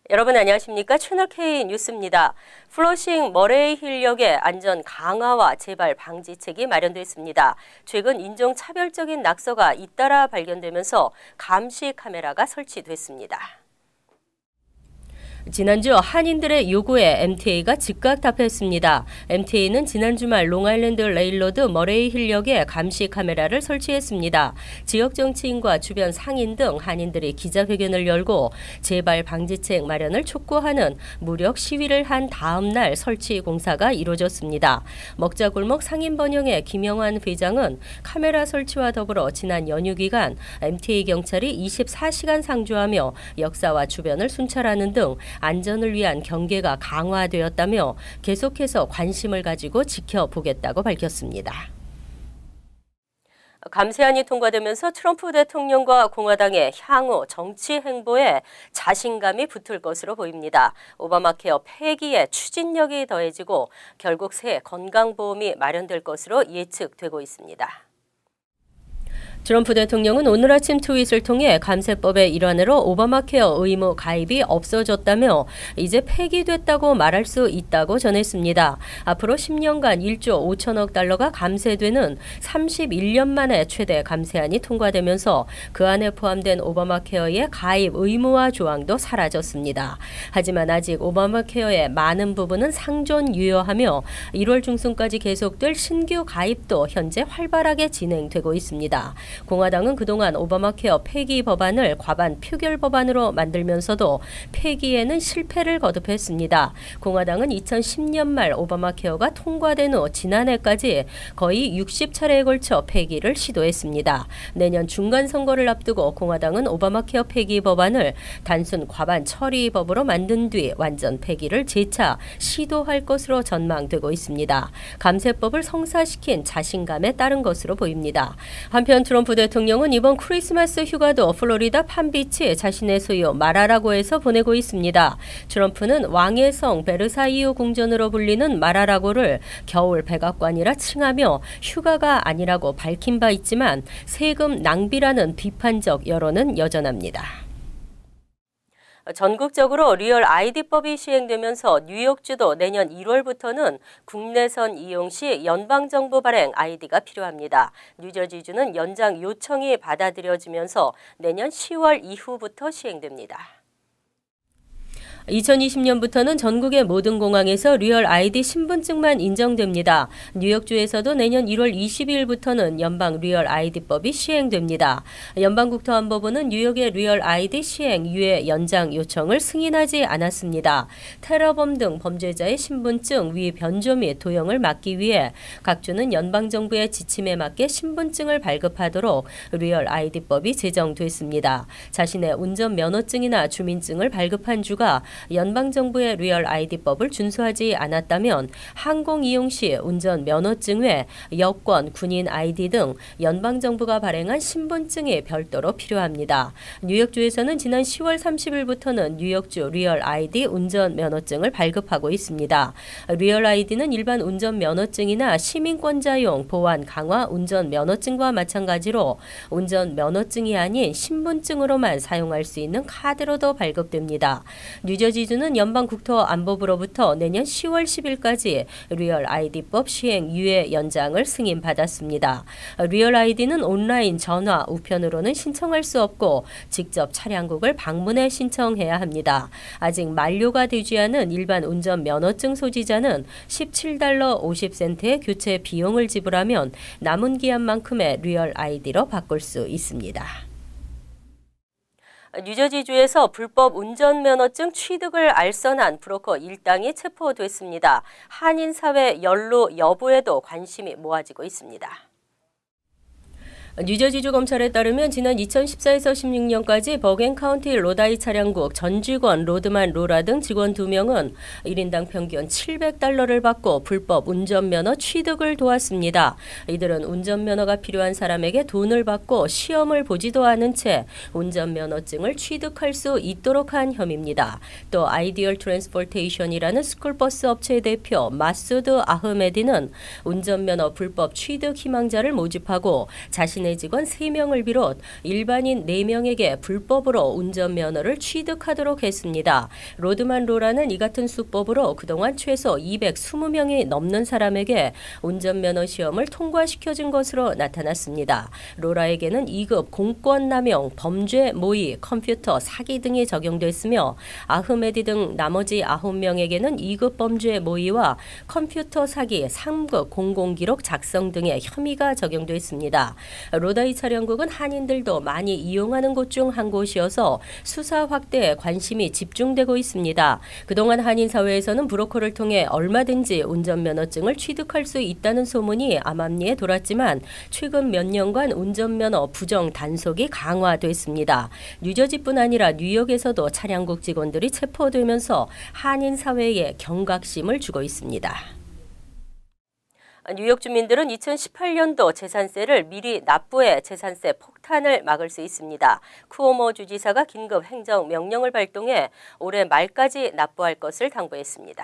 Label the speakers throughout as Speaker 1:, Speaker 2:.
Speaker 1: 여러분 안녕하십니까? 채널K 뉴스입니다. 플러싱 머레이힐역의 안전 강화와 재발 방지책이 마련됐습니다. 최근 인종차별적인 낙서가 잇따라 발견되면서 감시 카메라가 설치됐습니다. 지난주 한인들의 요구에 MTA가 즉각 답했습니다. MTA는 지난 주말 롱아일랜드 레일로드 머레이힐역에 감시 카메라를 설치했습니다. 지역 정치인과 주변 상인 등 한인들이 기자회견을 열고 재발 방지책 마련을 촉구하는 무력 시위를 한 다음 날 설치 공사가 이루어졌습니다. 먹자골목 상인번영의 김영환 회장은 카메라 설치와 더불어 지난 연휴 기간 MTA 경찰이 24시간 상주하며 역사와 주변을 순찰하는 등 안전을 위한 경계가 강화되었다며 계속해서 관심을 가지고 지켜보겠다고 밝혔습니다. 감세안이 통과되면서 트럼프 대통령과 공화당의 향후 정치 행보에 자신감이 붙을 것으로 보입니다. 오바마 케어 폐기에 추진력이 더해지고 결국 새 건강보험이 마련될 것으로 예측되고 있습니다. 트럼프 대통령은 오늘 아침 트윗을 통해 감세법의 일환으로 오바마 케어 의무 가입이 없어졌다며 이제 폐기됐다고 말할 수 있다고 전했습니다. 앞으로 10년간 1조 5천억 달러가 감세되는 31년 만에 최대 감세안이 통과되면서 그 안에 포함된 오바마 케어의 가입 의무화 조항도 사라졌습니다. 하지만 아직 오바마 케어의 많은 부분은 상존 유효하며 1월 중순까지 계속될 신규 가입도 현재 활발하게 진행되고 있습니다. 공화당은 그동안 오바마 케어 폐기 법안을 과반 표결 법안으로 만들면서도 폐기에는 실패를 거듭했습니다. 공화당은 2010년 말 오바마 케어가 통과된 후 지난해까지 거의 60차례에 걸쳐 폐기를 시도했습니다. 내년 중간 선거를 앞두고 공화당은 오바마 케어 폐기 법안을 단순 과반 처리법으로 만든 뒤 완전 폐기를 재차 시도할 것으로 전망되고 있습니다. 감세법을 성사시킨 자신감에 따른 것으로 보입니다. 한편 트럼프 대통령은 이번 크리스마스 휴가도 플로리다 팜비치에 자신의 소유 마라라고에서 보내고 있습니다. 트럼프는 왕의 성 베르사유 궁전으로 불리는 마라라고를 겨울 백악관이라 칭하며 휴가가 아니라고 밝힌 바 있지만 세금 낭비라는 비판적 여론은 여전합니다. 전국적으로 리얼 아이디법이 시행되면서 뉴욕주도 내년 1월부터는 국내선 이용 시 연방정부 발행 아이디가 필요합니다. 뉴저지주는 연장 요청이 받아들여지면서 내년 10월 이후부터 시행됩니다. 2020년부터는 전국의 모든 공항에서 리얼 아이디 신분증만 인정됩니다. 뉴욕주에서도 내년 1월 22일부터는 연방 리얼 아이디법이 시행됩니다. 연방국토안보부는 뉴욕의 리얼 아이디 시행 유예 연장 요청을 승인하지 않았습니다. 테러범 등 범죄자의 신분증 위 변조 및 도용을 막기 위해 각 주는 연방정부의 지침에 맞게 신분증을 발급하도록 리얼 아이디법이 제정됐습니다. 자신의 운전면허증이나 주민증을 발급한 주가 연방정부의 리얼 아이디법을 준수하지 않았다면 항공 이용 시 운전 면허증 외 여권, 군인 아이디 등 연방정부가 발행한 신분증이 별도로 필요합니다. 뉴욕주에서는 지난 10월 30일부터는 뉴욕주 리얼 아이디 운전 면허증을 발급하고 있습니다. 리얼 아이디는 일반 운전 면허증이나 시민권자용 보안 강화 운전 면허증과 마찬가지로 운전 면허증이 아닌 신분증으로만 사용할 수 있는 카드로도 발급됩니다. 뉴저지주는 연방국토안보부로부터 내년 10월 10일까지 리얼 아이디법 시행 유예 연장을 승인받았습니다. 리얼 아이디는 온라인, 전화, 우편으로는 신청할 수 없고 직접 차량국을 방문해 신청해야 합니다. 아직 만료가 되지 않은 일반 운전 면허증 소지자는 $17 50센트의 교체 비용을 지불하면 남은 기한만큼의 리얼 아이디로 바꿀 수 있습니다. 뉴저지주에서 불법 운전면허증 취득을 알선한 브로커 일당이 체포됐습니다. 한인사회 연루 여부에도 관심이 모아지고 있습니다. 뉴저지주 검찰에 따르면 지난 2014에서 16년까지 버겐 카운티 로다이 차량국 전 직원 로드만 로라 등 직원 2명은 1인당 평균 $700를 받고 불법 운전면허 취득을 도왔습니다. 이들은 운전면허가 필요한 사람에게 돈을 받고 시험을 보지도 않은 채 운전면허증을 취득할 수 있도록 한 혐의입니다. 또 아이디얼 트랜스포테이션이라는 스쿨버스 업체의 대표 마수드 아흐메디는 운전면허 불법 취득 희망자를 모집하고 자신의 직원 3명을 비롯 일반인 4명에게 불법으로 운전면허를 취득하도록 했습니다. 로드만 로라는 이 같은 수법으로 그동안 최소 220명이 넘는 사람에게 운전면허 시험을 통과시켜준 것으로 나타났습니다. 로라에게는 2급 공권남용, 범죄 모의, 컴퓨터 사기 등이 적용됐으며 아흐메디 등 나머지 9명에게는 2급 범죄 모의와 컴퓨터 사기, 3급 공공기록 작성 등의 혐의가 적용됐습니다. 로다이 차량국은 한인들도 많이 이용하는 곳 중 한 곳이어서 수사 확대에 관심이 집중되고 있습니다. 그동안 한인 사회에서는 브로커를 통해 얼마든지 운전면허증을 취득할 수 있다는 소문이 암암리에 돌았지만 최근 몇 년간 운전면허 부정 단속이 강화됐습니다. 뉴저지뿐 아니라 뉴욕에서도 차량국 직원들이 체포되면서 한인 사회에 경각심을 주고 있습니다. 뉴욕 주민들은 2018년도 재산세를 미리 납부해 재산세 폭탄을 막을 수 있습니다. 쿠오모 주지사가 긴급 행정명령을 발동해 올해 말까지 납부할 것을 당부했습니다.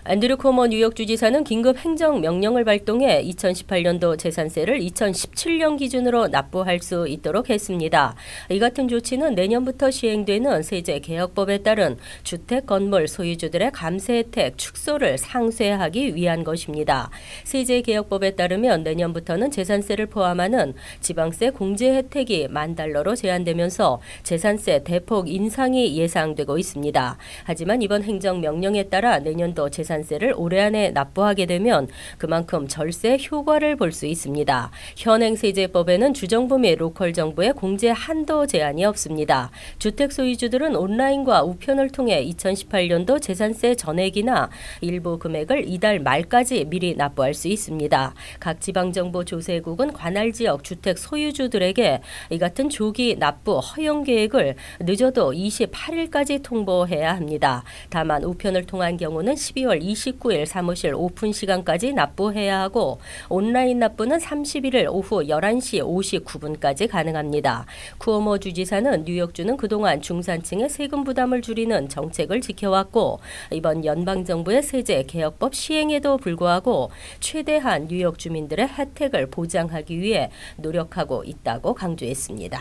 Speaker 1: 앤드류 쿠오모 뉴욕 주지사는 긴급 행정명령을 발동해 2018년도 재산세를 2017년 기준으로 납부할 수 있도록 했습니다. 이 같은 조치는 내년부터 시행되는 세제개혁법에 따른 주택 건물 소유주들의 감세 혜택 축소를 상쇄하기 위한 것입니다. 세제개혁법에 따르면 내년부터는 재산세를 포함하는 지방세 공제 혜택이 $10,000로 제한되면서 재산세 대폭 인상이 예상되고 있습니다. 하지만 이번 행정명령에 따라 내년도 재산세를 올해 안에 납부하게 되면 그만큼 절세 효과를 볼 수 있습니다. 현행 세제법에는 주정부 및 로컬 정부의 공제 한도 제한이 없습니다. 주택 소유주들은 온라인과 우편을 통해 2018년도 재산세 전액이나 일부 금액을 이달 말까지 미리 납부할 수 있습니다. 각 지방정부 조세국은 관할 지역 주택 소유주들에게 이 같은 조기 납부 허용 계획을 늦어도 28일까지 통보해야 합니다. 다만 우편을 통한 경우는 12월 29일 사무실 오픈 시간까지 납부해야 하고 온라인 납부는 31일 오후 11시 59분까지 가능합니다. 쿠오모 주지사는 뉴욕주는 그동안 중산층의 세금 부담을 줄이는 정책을 지켜왔고 이번 연방정부의 세제개혁법 시행에도 불구하고 최대한 뉴욕 주민들의 혜택을 보장하기 위해 노력하고 있다고 강조했습니다.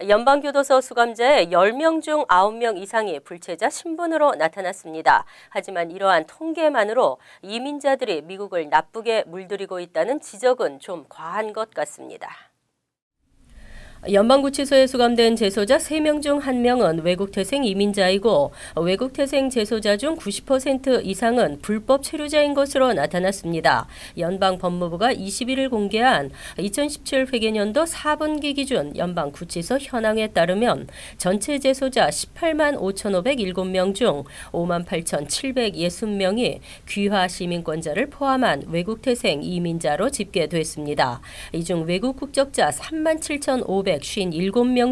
Speaker 1: 연방교도소 수감자의 10명 중 9명 이상이 불체자 신분으로 나타났습니다. 하지만 이러한 통계만으로 이민자들이 미국을 나쁘게 물들이고 있다는 지적은 좀 과한 것 같습니다. 연방구치소에 수감된 재소자 3명 중 1명은 외국태생 이민자이고 외국태생 재소자 중 90% 이상은 불법 체류자인 것으로 나타났습니다. 연방법무부가 21일 공개한 2017 회계년도 4분기 기준 연방구치소 현황에 따르면 전체 재소자 18만 5,507명 중 58,760명이 귀화 시민권자를 포함한 외국태생 이민자로 집계됐습니다. 이 중 외국 국적자 37,557명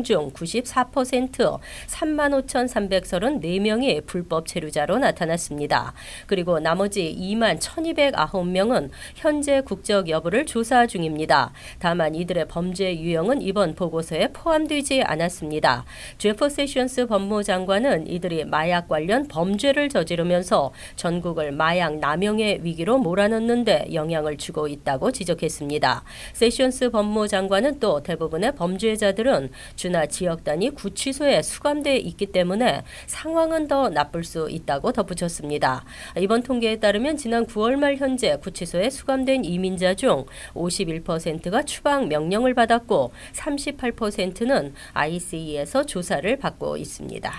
Speaker 1: 중 94%, 35,334명이 불법 체류자로 나타났습니다. 그리고 나머지 21,209명은 현재 국적 여부를 조사 중입니다. 다만 이들의 범죄 유형은 이번 보고서에 포함되지 않았습니다. 제프 세션스 법무장관은 이들이 마약 관련 범죄를 저지르면서 전국을 마약 남용의 위기로 몰아넣는 데 영향을 주고 있다고 지적했습니다. 세션스 법무장관은 또 대부분의 범죄자들은 주나 지역 단위 구치소에 수감돼 있기 때문에 상황은 더 나쁠 수 있다고 덧붙였습니다. 이번 통계에 따르면 지난 9월 말 현재 구치소에 수감된 이민자 중 51%가 추방 명령을 받았고 38%는 ICE에서 조사를 받고 있습니다.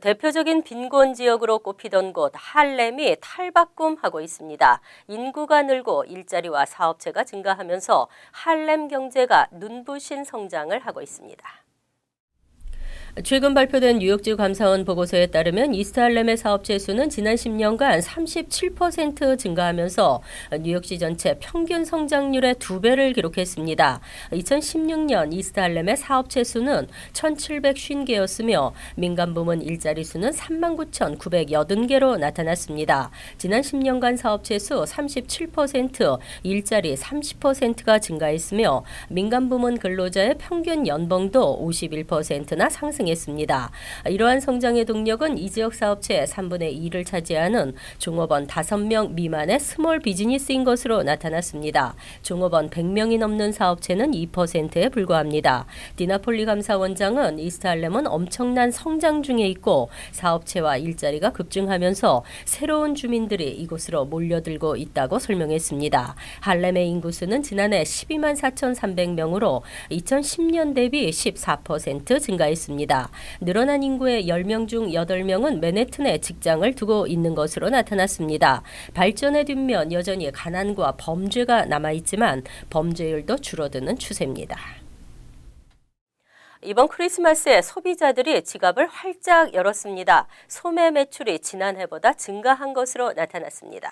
Speaker 1: 대표적인 빈곤 지역으로 꼽히던 곳 할렘이 탈바꿈하고 있습니다. 인구가 늘고 일자리와 사업체가 증가하면서 할렘 경제가 눈부신 성장을 하고 있습니다. 최근 발표된 뉴욕주 감사원 보고서에 따르면 이스트할렘의 사업체 수는 지난 10년간 37% 증가하면서 뉴욕시 전체 평균 성장률의 2배를 기록했습니다. 2016년 이스트할렘의 사업체 수는 1,750개였으며 민간 부문 일자리 수는 39,980개로 나타났습니다. 지난 10년간 사업체 수 37%, 일자리 30%가 증가했으며 민간 부문 근로자의 평균 연봉도 51%나 상승했습니다. 이러한 성장의 동력은 이 지역 사업체의 3분의 2를 차지하는 종업원 5명 미만의 스몰 비즈니스인 것으로 나타났습니다. 종업원 100명이 넘는 사업체는 2%에 불과합니다. 디나폴리 감사원장은 이스트할렘은 엄청난 성장 중에 있고 사업체와 일자리가 급증하면서 새로운 주민들이 이곳으로 몰려들고 있다고 설명했습니다. 할렘의 인구수는 지난해 12만 4,300명으로 2010년 대비 14% 증가했습니다. 늘어난 인구의 10명 중 8명은 맨해튼에 직장을 두고 있는 것으로 나타났습니다. 발전의 뒷면 여전히 가난과 범죄가 남아있지만 범죄율도 줄어드는 추세입니다. 이번 크리스마스에 소비자들이 지갑을 활짝 열었습니다. 소매 매출이 지난해보다 증가한 것으로 나타났습니다.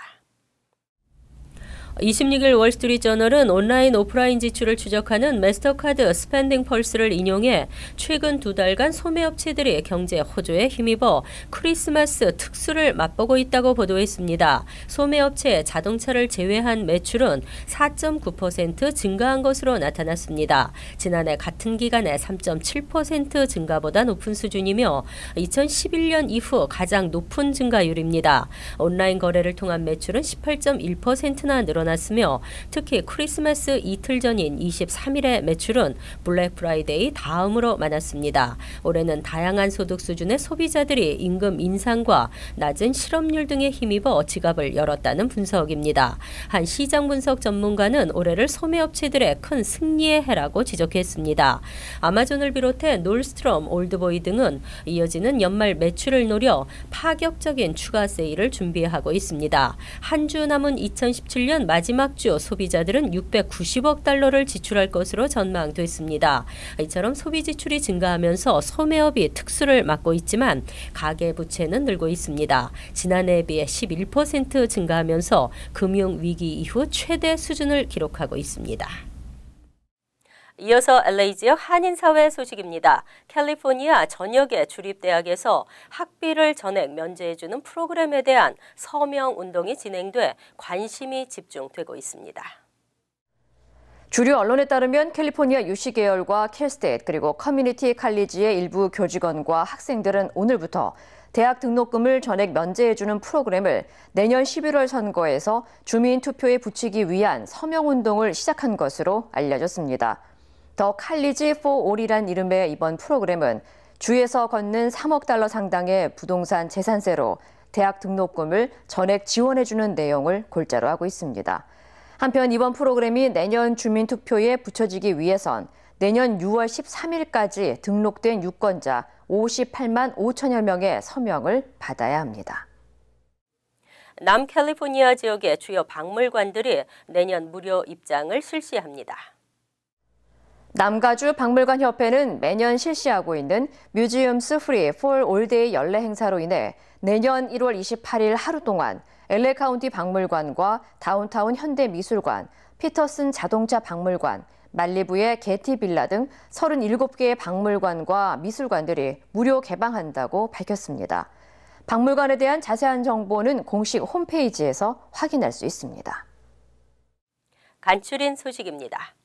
Speaker 1: 26일 월스트리트저널은 온라인 오프라인 지출을 추적하는 마스터카드 스펜딩 펄스를 인용해 최근 2달간 소매업체들이 경제 호조에 힘입어 크리스마스 특수를 맛보고 있다고 보도했습니다. 소매업체 자동차를 제외한 매출은 4.9% 증가한 것으로 나타났습니다. 지난해 같은 기간에 3.7% 증가보다 높은 수준이며 2011년 이후 가장 높은 증가율입니다. 온라인 거래를 통한 매출은 18.1%나 늘어났으며 특히 크리스마스 이틀 전인 23일의 매출은 블랙 프라이데이 다음으로 많았습니다. 올해는 다양한 소득 수준의 소비자들이 임금 인상과 낮은 실업률 등에 힘입어 지갑을 열었다는 분석입니다. 한 시장 분석 전문가는 올해를 소매업체들의 큰 승리의 해라고 지적했습니다. 아마존을 비롯해 놀스트롬, 올드보이 등은 이어지는 연말 매출을 노려 파격적인 추가 세일을 준비하고 있습니다. 한 주 남은 2017년 마지막 주 소비자들은 690억 달러를 지출할 것으로 전망됐습니다. 이처럼 소비 지출이 증가하면서 소매업이 특수를 맞고 있지만 가계부채는 늘고 있습니다. 지난해에 비해 11% 증가하면서 금융위기 이후 최대 수준을 기록하고 있습니다. 이어서 LA 지역 한인사회 소식입니다. 캘리포니아 전역의 주립대학에서 학비를 전액 면제해주는 프로그램에 대한 서명운동이 진행돼 관심이 집중되고 있습니다.
Speaker 2: 주류 언론에 따르면 캘리포니아 UC 계열과 캘스테이트 그리고 커뮤니티 칼리지의 일부 교직원과 학생들은 오늘부터 대학 등록금을 전액 면제해주는 프로그램을 내년 11월 선거에서 주민 투표에 붙이기 위한 서명운동을 시작한 것으로 알려졌습니다. 더 칼리지 for all이란 이름의 이번 프로그램은 주에서 걷는 3억 달러 상당의 부동산 재산세로 대학 등록금을 전액 지원해주는 내용을 골자로 하고 있습니다. 한편 이번 프로그램이 내년 주민투표에 붙여지기 위해선 내년 6월 13일까지 등록된 유권자 58만 5천여 명의 서명을 받아야 합니다.
Speaker 1: 남캘리포니아 지역의 주요 박물관들이 내년 무료 입장을 실시합니다.
Speaker 2: 남가주 박물관협회는 매년 실시하고 있는 뮤지엄스 프리 for all day 연례 행사로 인해 내년 1월 28일 하루 동안 LA 카운티 박물관과 다운타운 현대미술관, 피터슨 자동차 박물관, 말리부의 게티 빌라 등 37개의 박물관과 미술관들이 무료 개방한다고 밝혔습니다. 박물관에 대한 자세한 정보는 공식 홈페이지에서 확인할 수 있습니다.
Speaker 1: 간추린 소식입니다.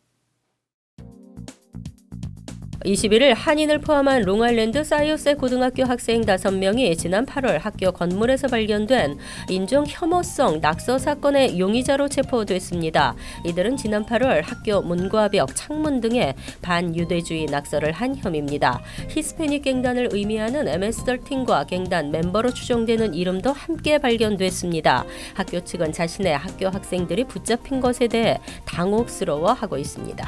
Speaker 1: 21일 한인을 포함한 롱아일랜드 사이오세 고등학교 학생 5명이 지난 8월 학교 건물에서 발견된 인종 혐오성 낙서 사건의 용의자로 체포됐습니다. 이들은 지난 8월 학교 문과 벽, 창문 등에 반유대주의 낙서를 한 혐의입니다. 히스패닉 갱단을 의미하는 MS-13과 갱단 멤버로 추정되는 이름도 함께 발견됐습니다. 학교 측은 자신의 학교 학생들이 붙잡힌 것에 대해 당혹스러워하고 있습니다.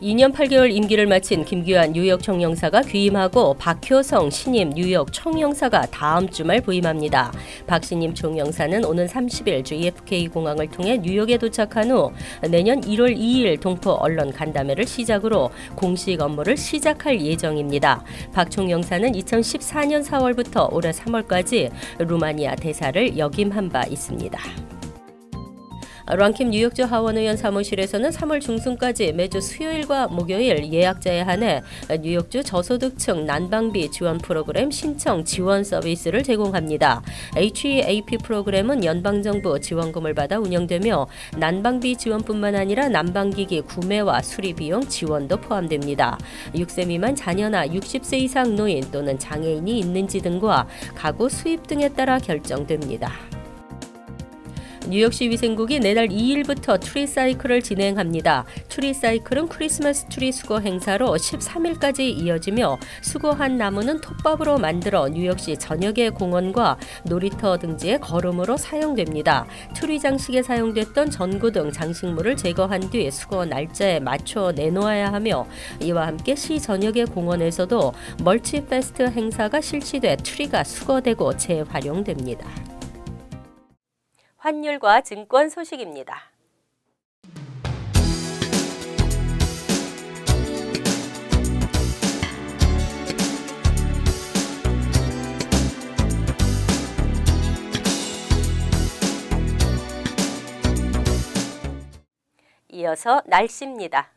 Speaker 1: 2년 8개월 임기를 마친 김규환 뉴욕 총영사가 귀임하고 박효성 신임 뉴욕 총영사가 다음 주말 부임합니다. 박 신임 총영사는 오는 30일 JFK 공항을 통해 뉴욕에 도착한 후 내년 1월 2일 동포 언론 간담회를 시작으로 공식 업무를 시작할 예정입니다. 박 총영사는 2014년 4월부터 올해 3월까지 루마니아 대사를 역임한 바 있습니다. 랑킴 뉴욕주 하원 의원 사무실에서는 3월 중순까지 매주 수요일과 목요일 예약자에 한해 뉴욕주 저소득층 난방비 지원 프로그램 신청 지원 서비스를 제공합니다. HEAP 프로그램은 연방정부 지원금을 받아 운영되며 난방비 지원뿐만 아니라 난방기기 구매와 수리 비용 지원도 포함됩니다. 6세 미만 자녀나 60세 이상 노인 또는 장애인이 있는지 등과 가구 수입 등에 따라 결정됩니다. 뉴욕시 위생국이 내달 2일부터 트리 사이클을 진행합니다. 트리 사이클은 크리스마스 트리 수거 행사로 13일까지 이어지며 수거한 나무는 톱밥으로 만들어 뉴욕시 전역의 공원과 놀이터 등지의 거름으로 사용됩니다. 트리 장식에 사용됐던 전구 등 장식물을 제거한 뒤 수거 날짜에 맞춰 내놓아야 하며 이와 함께 시 전역의 공원에서도 멀치 페스트 행사가 실시돼 트리가 수거되고 재활용됩니다. 환율과 증권 소식입니다. 이어서 날씨입니다.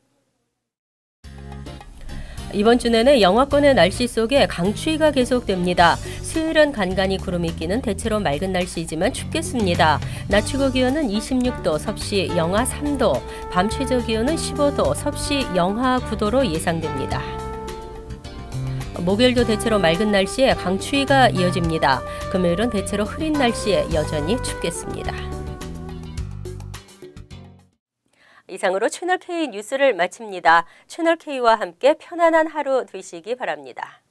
Speaker 1: 이번 주 내내 영하권의 날씨 속에 강추위가 계속됩니다. 수요일은 간간히 구름이 끼는 대체로 맑은 날씨이지만 춥겠습니다. 낮 최고 기온은 26도, 섭씨 영하 3도, 밤 최저 기온은 15도, 섭씨 영하 9도로 예상됩니다. 목요일도 대체로 맑은 날씨에 강추위가 이어집니다. 금요일은 대체로 흐린 날씨에 여전히 춥겠습니다. 이상으로 채널K 뉴스를 마칩니다. 채널K와 함께 편안한 하루 되시기 바랍니다.